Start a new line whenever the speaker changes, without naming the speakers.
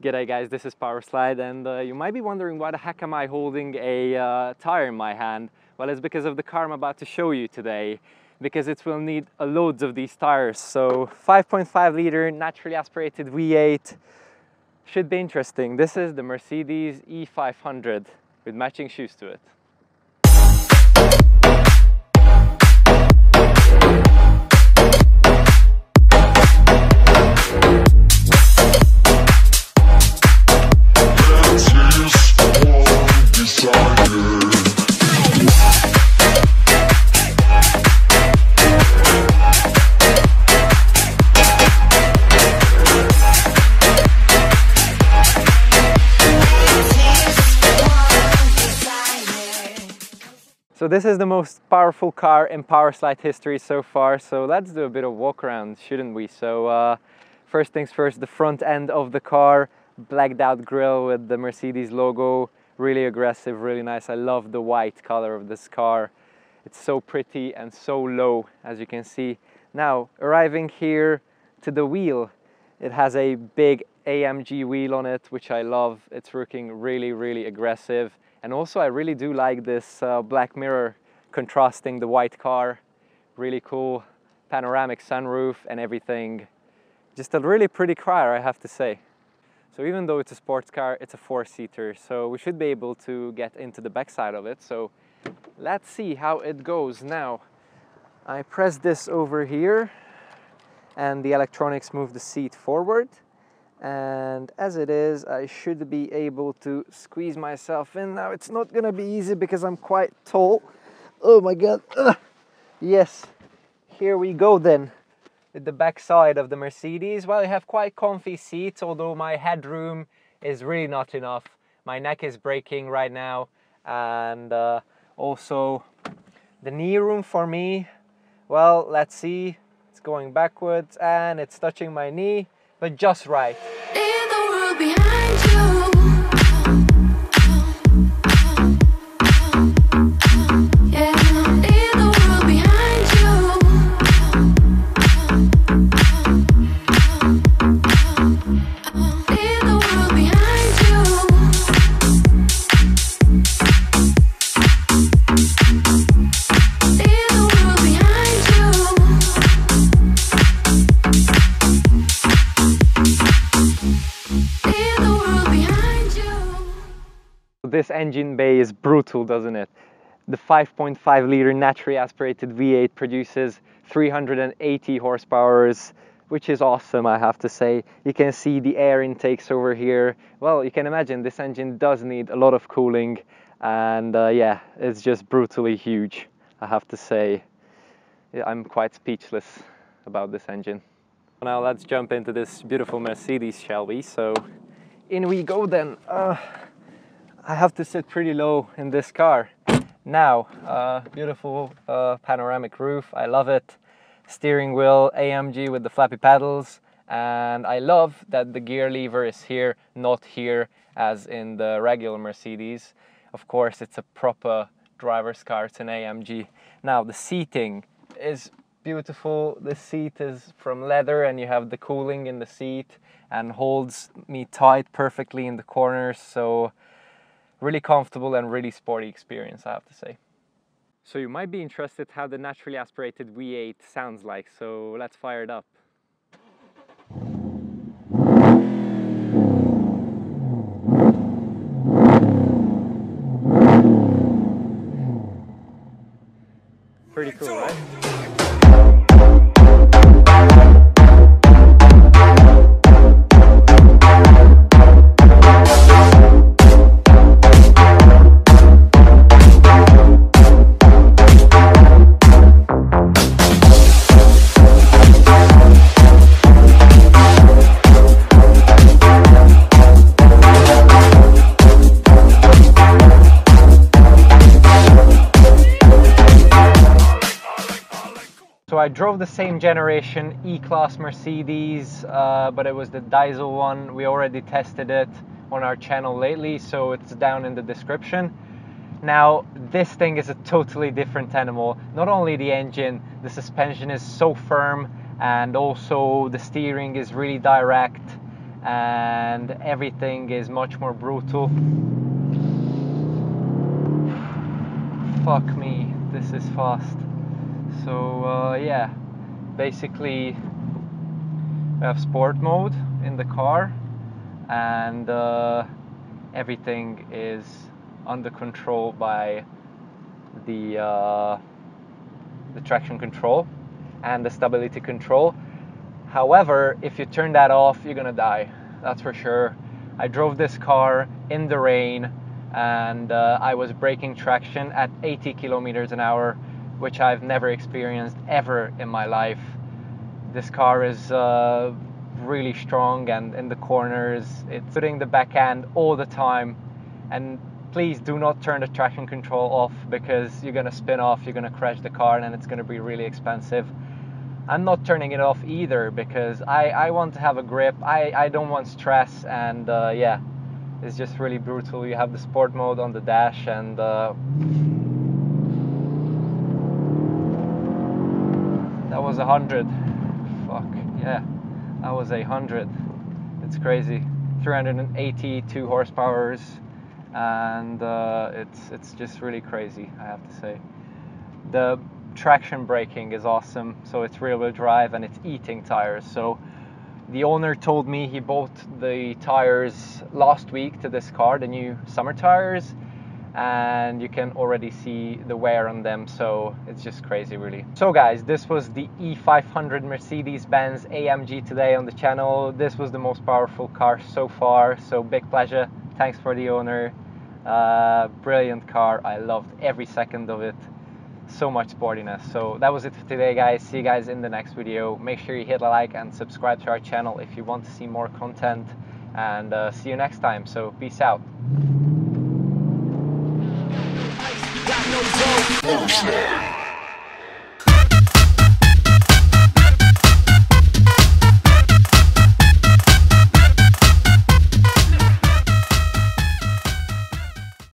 G'day guys, this is Powerslide, and you might be wondering why the heck am I holding a tire in my hand. Well, it's because of the car I'm about to show you today, because it will need loads of these tires. So 5.5 liter naturally aspirated V8 should be interesting. This is the Mercedes E500 with matching shoes to it. So this is the most powerful car in Powerslide history so far, so let's do a bit of walk around, shouldn't we? So first things first, the front end of the car, blacked out grille with the Mercedes logo, really aggressive, really nice. I love the white color of this car. It's so pretty and so low, as you can see. Now, arriving here to the wheel, it has a big AMG wheel on it, which I love. It's looking really, really aggressive. And also I really do like this black mirror contrasting the white car. Really cool panoramic sunroof and everything. Just a really pretty car, I have to say. So even though it's a sports car, it's a four-seater, so we should be able to get into the backside of it. So let's see how it goes now. I press this over here and the electronics move the seat forward. And as it is, I should be able to squeeze myself in. Now it's not gonna be easy because I'm quite tall. Oh my god. Ugh. Yes, here we go then with the back side of the Mercedes. Well, I have quite comfy seats, although my headroom is really not enough. My neck is breaking right now, and also the knee room for me, well, let's see, it's going backwards and it's touching my knee, but just right.
Leave the world behind you. Yeah, leave the world behind you. Leave the world behind you. Leave the world behind you.
This engine bay is brutal, doesn't it? The 5.5 liter naturally aspirated V8 produces 380 horsepower, which is awesome, I have to say. You can see the air intakes over here. Well, you can imagine this engine does need a lot of cooling, and yeah, it's just brutally huge, I have to say. Yeah, I'm quite speechless about this engine. Now let's jump into this beautiful Mercedes, shall we? So in we go then. I have to sit pretty low in this car. Now, beautiful panoramic roof, I love it. Steering wheel, AMG with the flappy pedals, and I love that the gear lever is here, not here as in the regular Mercedes. Of course, it's a proper driver's car, it's an AMG. Now, the seating is beautiful. The seat is from leather and you have the cooling in the seat and holds me tight perfectly in the corners, so really comfortable and really sporty experience, I have to say. So you might be interested how the naturally aspirated V8 sounds like, so let's fire it up. Pretty cool, right? So I drove the same generation E-Class Mercedes, but it was the diesel one. We already tested it on our channel lately, so it's down in the description. Now, this thing is a totally different animal. Not only the engine, the suspension is so firm, and also the steering is really direct, and everything is much more brutal. Fuck me, this is fast. So yeah, basically we have sport mode in the car, and everything is under control by the traction control and the stability control. However, if you turn that off, you're gonna die, that's for sure. I drove this car in the rain, and I was braking traction at 80 kilometers an hour, which I've never experienced ever in my life. This car is really strong, and in the corners it's putting the back end all the time. And please do not turn the traction control off, because you're gonna spin off, you're gonna crash the car, and it's gonna be really expensive. I'm not turning it off either, because I want to have a grip. I don't want stress, and yeah, it's just really brutal. You have the sport mode on the dash, and that was 100. Fuck yeah, that was 100. It's crazy. 382 horsepower, and it's just really crazy, I have to say. The traction braking is awesome, so it's rear wheel drive and it's eating tires. So the owner told me he bought the tires last week to this car, the new summer tires, and you can already see the wear on them, so it's just crazy really. So guys, this was the E500 Mercedes-Benz AMG today on the channel. This was the most powerful car so far, so big pleasure. Thanks for the owner. Brilliant car, I loved every second of it. So much sportiness. So that was it for today, guys. See you guys in the next video. Make sure you hit a like and subscribe to our channel if you want to see more content, and see you next time. So peace out.
Got no